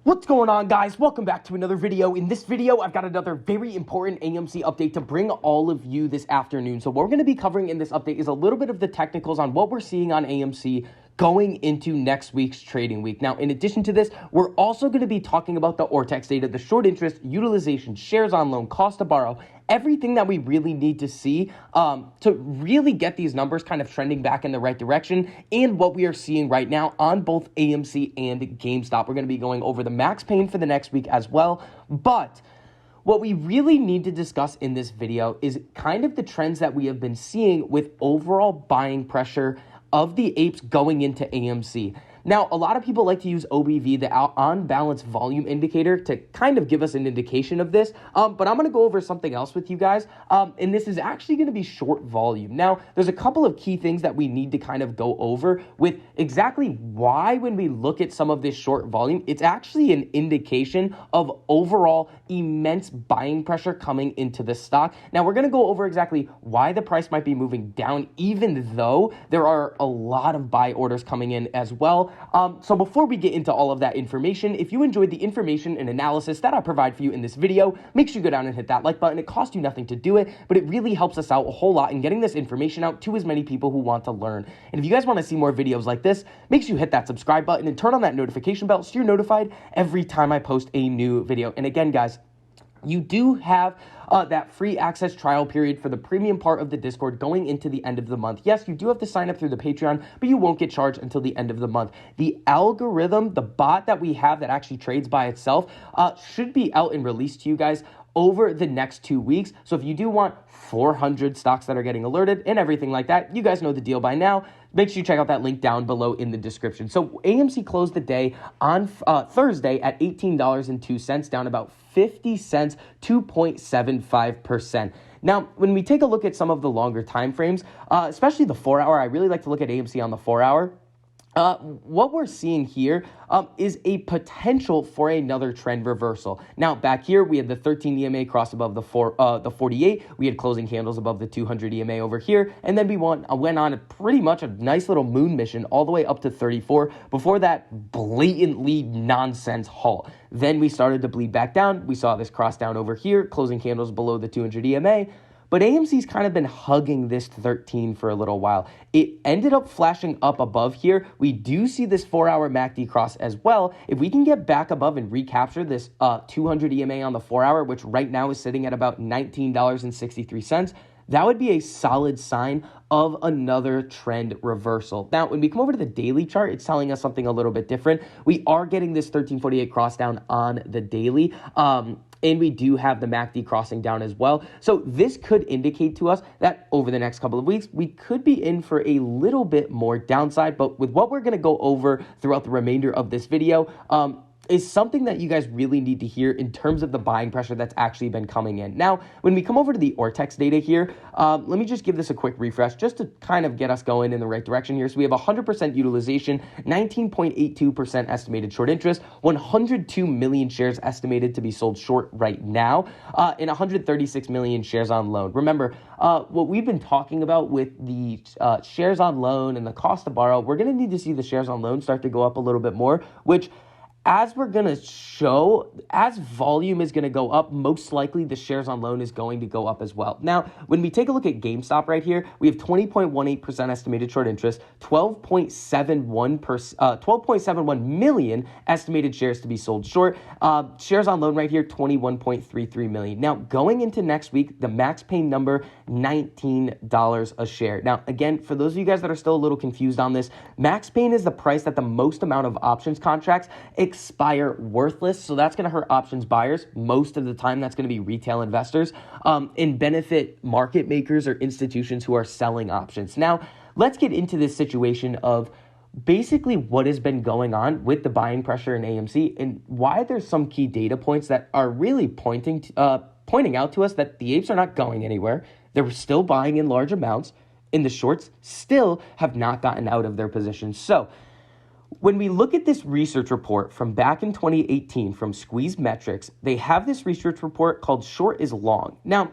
What's going on, guys? Welcome back to another video. In this video, I've got another very important AMC update to bring all of you this afternoon. So what we're going to be covering in this update is a little bit of the technicals on what we're seeing on AMC going into next week's trading week. Now, in addition to this, we're also going to be talking about the ORTEX data, the short interest, utilization, shares on loan, cost to borrow, everything that we really need to see to really get these numbers kind of trending back in the right direction, and what we are seeing right now on both AMC and GameStop. We're going to be going over the max pain for the next week as well, but what we really need to discuss in this video is kind of the trends that we have been seeing with overall buying pressure of the APES going into AMC. Now, a lot of people like to use OBV, the on-balance volume indicator, to kind of give us an indication of this, but I'm going to go over something else with you guys, and this is actually going to be short volume. Now, there's a couple of key things that we need to kind of go over with exactly why when we look at some of this short volume, it's actually an indication of overall immense buying pressure coming into the stock. Now, we're going to go over exactly why the price might be moving down, even though there are a lot of buy orders coming in as well. So before we get into all of that information, if you enjoyed the information and analysis that I provide for you in this video, make sure you go down and hit that like button. It costs you nothing to do it, but it really helps us out a whole lot in getting this information out to as many people who want to learn. And if you guys want to see more videos like this, make sure you hit that subscribe button and turn on that notification bell so you're notified every time I post a new video. And again, guys, you do have that free access trial period for the premium part of the Discord going into the end of the month. Yes, you do have to sign up through the Patreon, but you won't get charged until the end of the month. The algorithm, the bot that we have that actually trades by itself, should be out and released to you guys over the next 2 weeks. So if you do want 400 stocks that are getting alerted and everything like that, you guys know the deal by now. Make sure you check out that link down below in the description. So AMC closed the day on Thursday at $18.02, down about 50 cents, 2.75%. Now, when we take a look at some of the longer time frames, especially the 4-hour, I really like to look at AMC on the 4-hour. What we're seeing here is a potential for another trend reversal. Now, back here, we had the 13 EMA cross above the 48. We had closing candles above the 200 EMA over here. And then we went on a pretty much a nice little moon mission all the way up to 34 before that blatantly nonsense halt. Then we started to bleed back down. We saw this cross down over here, closing candles below the 200 EMA. But AMC's kind of been hugging this 13 for a little while. It ended up flashing up above here. We do see this 4-hour MACD cross as well. If we can get back above and recapture this 200 EMA on the 4-hour, which right now is sitting at about $19.63, that would be a solid sign of another trend reversal. Now, when we come over to the daily chart, it's telling us something a little bit different. We are getting this 1348 cross down on the daily. And we do have the MACD crossing down as well. So this could indicate to us that over the next couple of weeks, we could be in for a little bit more downside. But with what we're going to go over throughout the remainder of this video, is something that you guys really need to hear in terms of the buying pressure that's actually been coming in. Now, when we come over to the ORTEX data here, let me just give this a quick refresh just to kind of get us going in the right direction here. So we have 100% utilization, 19.82% estimated short interest, 102 million shares estimated to be sold short right now, and 136 million shares on loan. Remember, what we've been talking about with the shares on loan and the cost to borrow, we're going to need to see the shares on loan start to go up a little bit more, which, as we're going to show, as volume is going to go up, most likely the shares on loan is going to go up as well. Now, when we take a look at GameStop right here, we have 20.18% estimated short interest, 12.71 million estimated shares to be sold short. Shares on loan right here, 21.33 million. Now, going into next week, the max pain number, $19 a share. Now, again, for those of you guys that are still a little confused on this, max pain is the price that the most amount of options contracts expire worthless. So that's going to hurt options buyers. Most of the time, that's going to be retail investors and benefit market makers or institutions who are selling options. Now, let's get into this situation of basically what has been going on with the buying pressure in AMC and why there's some key data points that are really pointing out to us that the apes are not going anywhere. They're still buying in large amounts, and the shorts still have not gotten out of their positions. So when we look at this research report from back in 2018 from Squeeze Metrics, they have this research report called Short is Long. Now,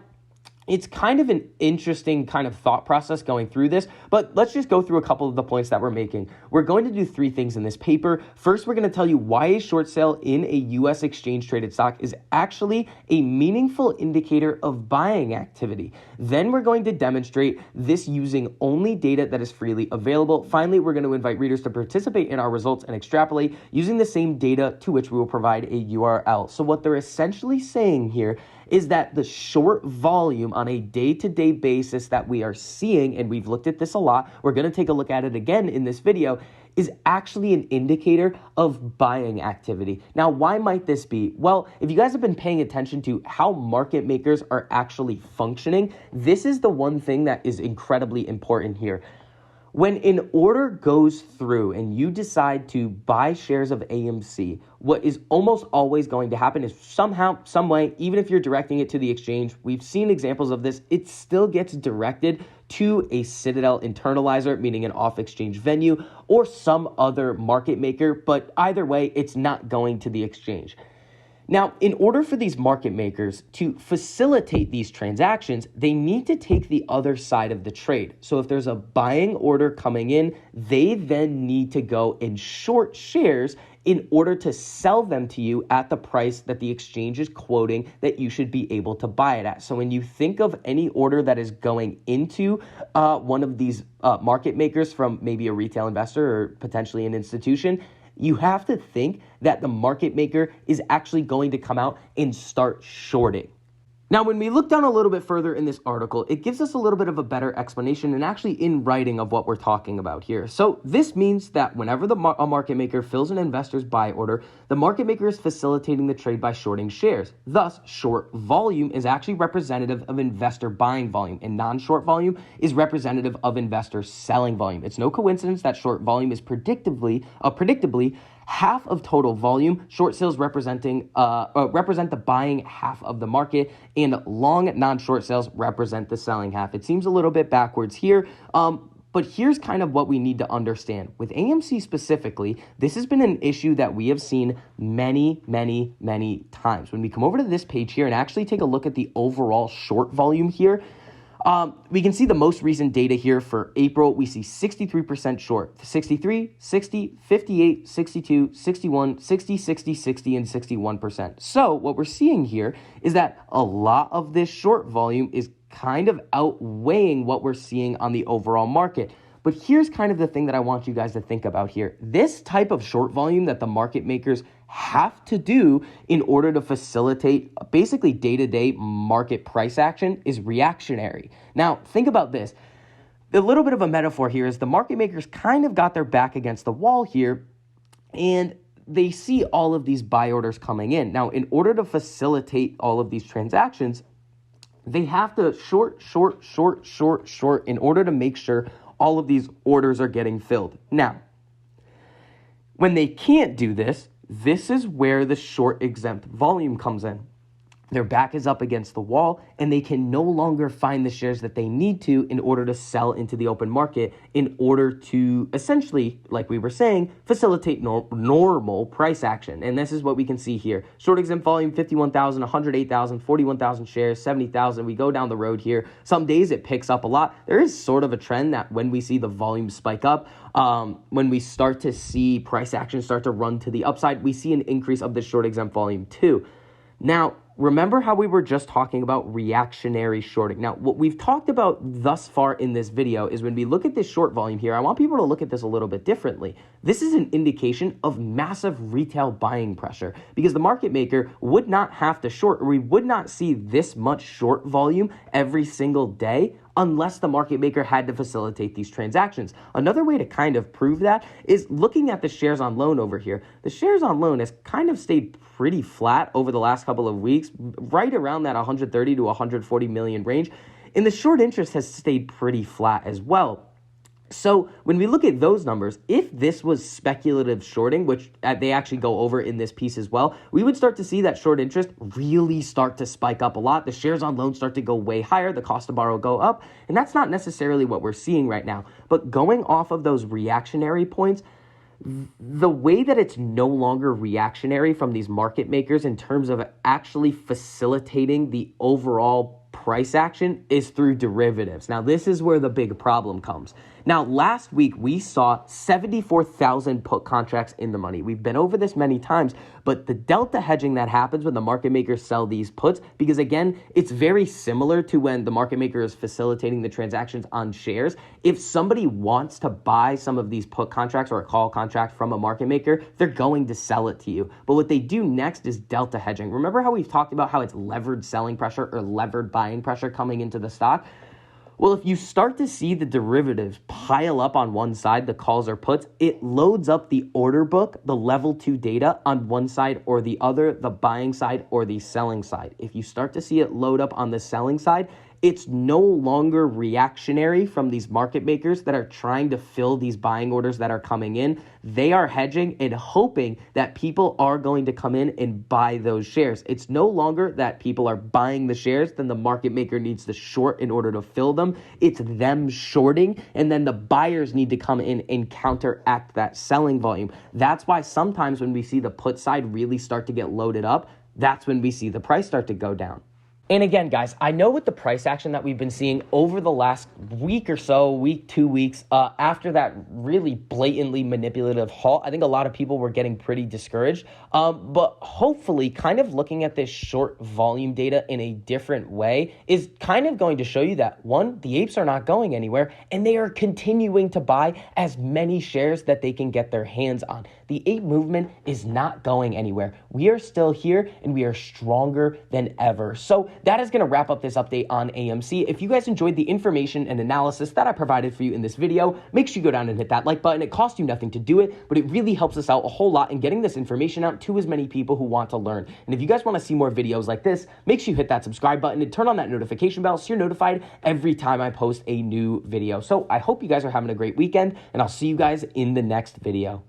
it's kind of an interesting kind of thought process going through this, but let's just go through a couple of the points that we're making. We're going to do three things in this paper. First, we're going to tell you why a short sale in a U.S. exchange traded stock is actually a meaningful indicator of buying activity. Then we're going to demonstrate this using only data that is freely available. Finally, we're going to invite readers to participate in our results and extrapolate using the same data to which we will provide a URL. So what they're essentially saying here is that the short volume on a day-to-day basis that we are seeing, and we've looked at this a lot, we're going to take a look at it again in this video, is actually an indicator of buying activity. Now, why might this be? Well, if you guys have been paying attention to how market makers are actually functioning, this is the one thing that is incredibly important here. When an order goes through and you decide to buy shares of AMC, what is almost always going to happen is somehow, some way, even if you're directing it to the exchange, we've seen examples of this, it still gets directed to a Citadel internalizer, meaning an off-exchange venue, or some other market maker, but either way, it's not going to the exchange. Now, in order for these market makers to facilitate these transactions, they need to take the other side of the trade. So if there's a buying order coming in, they then need to go and short shares in order to sell them to you at the price that the exchange is quoting that you should be able to buy it at. So when you think of any order that is going into one of these market makers from maybe a retail investor or potentially an institution, you have to think that the market maker is actually going to come out and start shorting. Now, when we look down a little bit further in this article, it gives us a little bit of a better explanation and actually in writing of what we're talking about here. So this means that whenever a market maker fills an investor's buy order, the market maker is facilitating the trade by shorting shares. Thus, short volume is actually representative of investor buying volume, and non-short volume is representative of investor selling volume. It's no coincidence that short volume is predictably half of total volume. Short sales represent the buying half of the market, and long non-short sales represent the selling half. It seems a little bit backwards here, but here's kind of what we need to understand. With AMC specifically, this has been an issue that we have seen many times. When we come over to this page here and actually take a look at the overall short volume here, we can see the most recent data here for April. We see 63% short, 63, 60, 58, 62, 61, 60, 60, 60, and 61%. So what we're seeing here is that a lot of this short volume is kind of outweighing what we're seeing on the overall market. But here's kind of the thing that I want you guys to think about here. This type of short volume that the market makers have to do in order to facilitate basically day-to-day market price action is reactionary. Now, think about this. A little bit of a metaphor here is the market makers kind of got their back against the wall here, and they see all of these buy orders coming in. Now, in order to facilitate all of these transactions, they have to short in order to make sure all of these orders are getting filled. Now, when they can't do this, this is where the short exempt volume comes in. Their back is up against the wall, and they can no longer find the shares that they need to in order to sell into the open market in order to essentially, like we were saying, facilitate normal price action. And this is what we can see here. Short exempt volume, 51,000, 108,000, 41,000 shares, 70,000. We go down the road here. Some days it picks up a lot. There is sort of a trend that when we see the volume spike up, when we start to see price action start to run to the upside, we see an increase of the short exempt volume too. Now, remember how we were just talking about reactionary shorting. Now, what we've talked about thus far in this video is when we look at this short volume here, I want people to look at this a little bit differently. This is an indication of massive retail buying pressure because the market maker would not have to short, or we would not see this much short volume every single day unless the market maker had to facilitate these transactions. Another way to kind of prove that is looking at the shares on loan over here. The shares on loan has kind of stayed pretty flat over the last couple of weeks, right around that 130 to 140 million range. And the short interest has stayed pretty flat as well. So when we look at those numbers, if this was speculative shorting, which they actually go over in this piece as well, we would start to see that short interest really start to spike up a lot. The shares on loan start to go way higher, the cost to borrow go up, and that's not necessarily what we're seeing right now. But going off of those reactionary points, the way that it's no longer reactionary from these market makers in terms of actually facilitating the overall price action is through derivatives. Now, this is where the big problem comes. Now, last week, we saw 74,000 put contracts in the money. We've been over this many times, but the delta hedging that happens when the market makers sell these puts, because again, it's very similar to when the market maker is facilitating the transactions on shares. If somebody wants to buy some of these put contracts or a call contract from a market maker, they're going to sell it to you. But what they do next is delta hedging. Remember how we've talked about how it's levered selling pressure or levered buying pressure coming into the stock? Well, if you start to see the derivatives pile up on one side, the calls or puts, it loads up the order book, the level 2 data on one side or the other, the buying side or the selling side. If you start to see it load up on the selling side, it's no longer reactionary from these market makers that are trying to fill these buying orders that are coming in. They are hedging and hoping that people are going to come in and buy those shares. It's no longer that people are buying the shares, then the market maker needs to short in order to fill them. It's them shorting, and then the buyers need to come in and counteract that selling volume. That's why sometimes when we see the put side really start to get loaded up, that's when we see the price start to go down. And again, guys, I know with the price action that we've been seeing over the last week or so, week, 2 weeks, after that really blatantly manipulative halt, I think a lot of people were getting pretty discouraged. But hopefully kind of looking at this short volume data in a different way is kind of going to show you that, one, the apes are not going anywhere, and they are continuing to buy as many shares that they can get their hands on. The ape movement is not going anywhere. We are still here, and we are stronger than ever. So that is going to wrap up this update on AMC. If you guys enjoyed the information and analysis that I provided for you in this video, make sure you go down and hit that like button. It costs you nothing to do it, but it really helps us out a whole lot in getting this information out to as many people who want to learn. And if you guys want to see more videos like this, make sure you hit that subscribe button and turn on that notification bell so you're notified every time I post a new video. So I hope you guys are having a great weekend, and I'll see you guys in the next video.